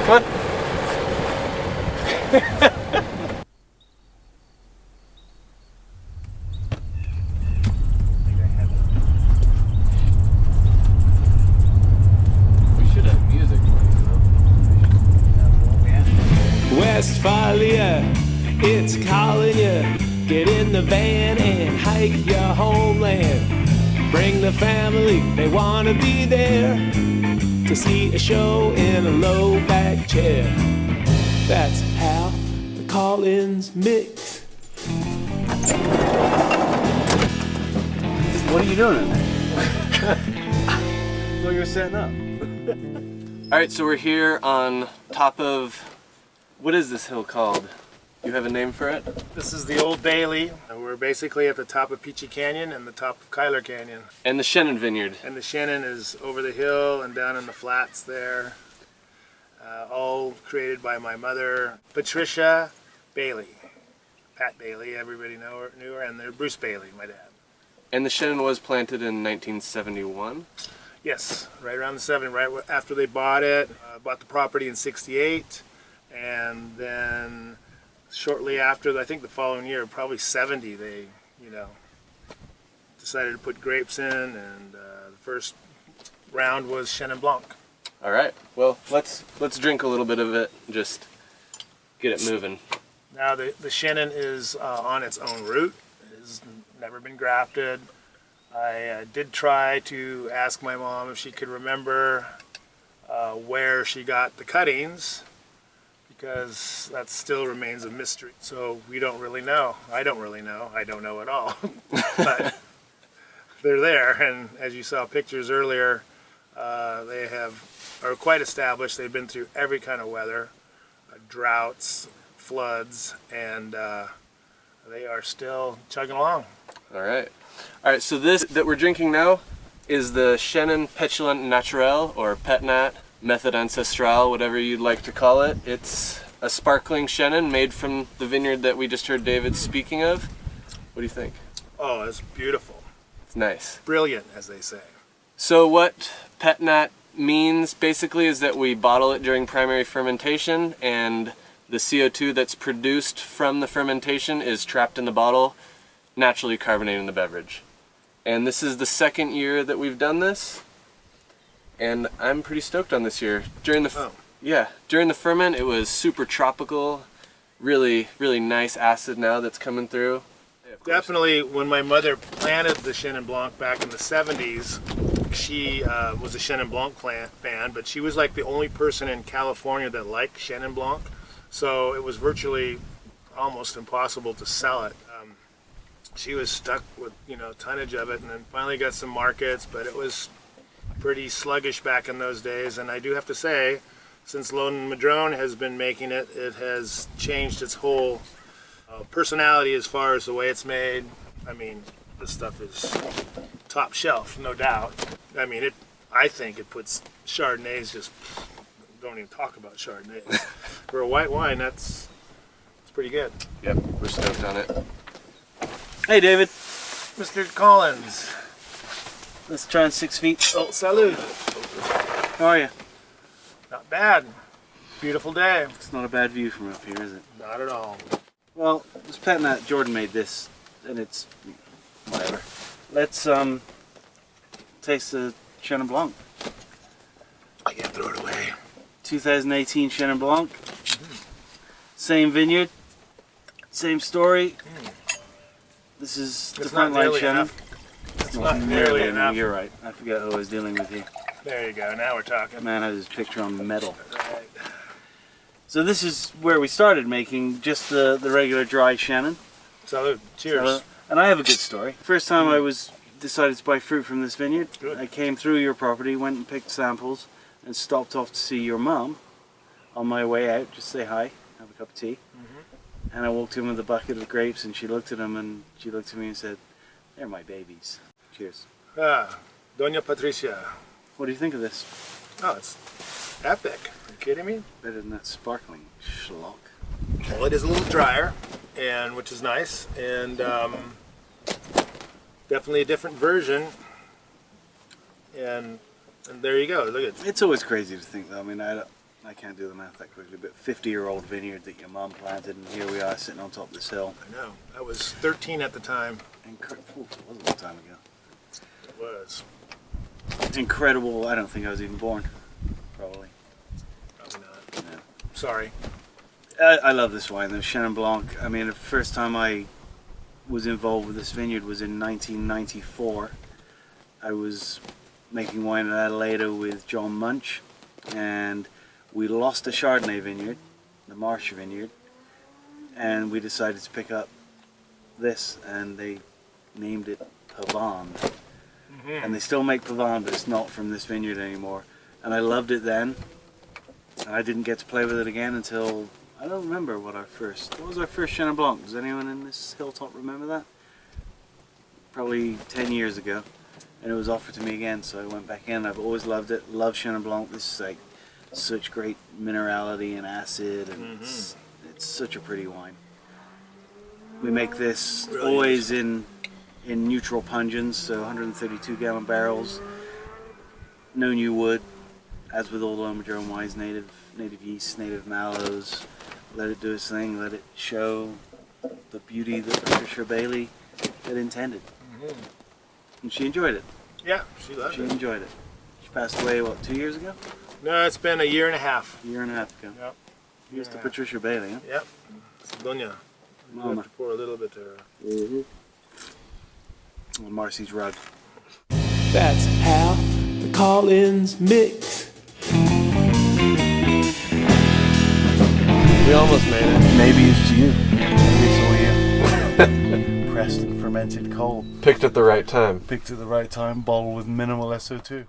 Come on. We should have music playing, Westphalia, it's calling you. Get in the van and hike your homeland. Bring the family, they wanna be there to see a show in a low back chair. That's how the call-ins mix. What are you doing in there? So you're setting up. All right, so we're here on top of, what is this hill called? You have a name for it? This is the Old Bailey. We're basically at the top of Peachy Canyon and the top of Kyler Canyon. And the Chenin Vineyard. And the Chenin is over the hill and down in the flats there. All created by my mother, Patricia Bailey. Pat Bailey, everybody knew her, and Bruce Bailey, my dad. And the Chenin was planted in 1971? Yes, right around the 70, right after they bought it. Bought the property in 68, and then shortly after, I think the following year, probably 70, they, decided to put grapes in, and the first round was Chenin Blanc. All right, well, let's drink a little bit of it and just get it moving. Now the Chenin is on its own root. It has never been grafted. I did try to ask my mom if she could remember where she got the cuttings, because that still remains a mystery. So we don't really know. I don't really know. I don't know at all. But they're there, and as you saw pictures earlier, they are quite established. They've been through every kind of weather, droughts, floods, and they are still chugging along. All right. All right, so this that we're drinking now is the Chenin Pétillant Naturel, or Pet-Nat Method Ancestral, whatever you'd like to call it. It's a sparkling Chenin made from the vineyard that we just heard David speaking of. What do you think? Oh, it's beautiful. It's nice. Brilliant, as they say. So what Pet-Nat means basically is that we bottle it during primary fermentation, and the CO2 that's produced from the fermentation is trapped in the bottle, naturally carbonating the beverage. And this is the second year that we've done this, and I'm pretty stoked on this year. During the ferment, it was super tropical, really nice acid now that's coming through. Definitely, when my mother planted the Chenin Blanc back in the 70s, she was a Chenin Blanc fan, but she was like the only person in California that liked Chenin Blanc, so it was virtually almost impossible to sell it. She was stuck with tonnage of it, and then finally got some markets, but it was pretty sluggish back in those days. And I do have to say, since Lone Madrone has been making it, it has changed its whole personality as far as the way it's made. I mean, this stuff is top shelf, no doubt. I mean, I think it puts Chardonnays, just don't even talk about Chardonnays. For a white wine, it's pretty good. Yep, we're stoked on it. Hey, David. Mr. Collins. Let's try on 6 feet. Oh, salud. How are you? Not bad. Beautiful day. It's not a bad view from up here, is it? Not at all. Well, this Pet-Nat, Jordan made this, and it's whatever. Let's taste the Chenin Blanc. I can't throw it away. 2018 Chenin Blanc. Same vineyard, same story. This is the frontline Chenin. It's not nearly enough. You're right. I forgot who I was dealing with here. There you go. Now we're talking. Man has his picture on metal. Right. So this is where we started making just the regular dry Chenin. Salud. Cheers. And I have a good story. First time I decided to buy fruit from this vineyard, Good. I came through your property, went and picked samples, and stopped off to see your mom on my way out, just say hi, have a cup of tea. And I walked in with a bucket of grapes, and she looked at them, and she looked at me and said, "They're my babies." Cheers. Doña Patricia. What do you think of this? Oh, it's epic. Are you kidding me? Better than that sparkling schlock. Well, it is a little drier, and which is nice, and definitely a different version. And there you go. Look at it. It's always crazy to think, though. I mean, I I can't do the math that quickly, but 50-year-old vineyard that your mum planted, and here we are sitting on top of this hill. I know. I was 13 at the time. Incredible. It was a long time ago. It was. Incredible. I don't think I was even born. Probably. Probably not. No. Sorry. I love this wine, the Chenin Blanc. I mean, the first time I was involved with this vineyard was in 1994. I was making wine in Adelaide with John Munch, and we lost a Chardonnay vineyard, the Marsh vineyard, and we decided to pick up this, and they named it Pavane. And they still make Pavane, but it's not from this vineyard anymore. And I loved it then, and I didn't get to play with it again until, I don't remember what was our first Chenin Blanc? Does anyone in this hilltop remember that? Probably 10 years ago, and it was offered to me again, so I went back in. I've always loved it, love Chenin Blanc. This is like such great minerality and acid, and it's such a pretty wine. We make this always in neutral pungens, so 132 gallon barrels, no new wood, as with all the Madron wines, native yeast, native mallows. Let it do its thing, let it show the beauty that Patricia Bailey had intended. And she enjoyed it. Yeah, she loved She it. enjoyed it. She passed away, what, 2 years ago? No, it's been a year and a half. A year and a half ago. Yep. Here's to Patricia Bailey, huh? Yep. Doña. You Mama. have to pour a little bit there. On Marcy's rug. That's how the call-ins mix. We almost made it. Maybe it's you. Maybe it's all you. Pressed and fermented coal. Picked at the right time. Picked at the right time, bottled with minimal SO2.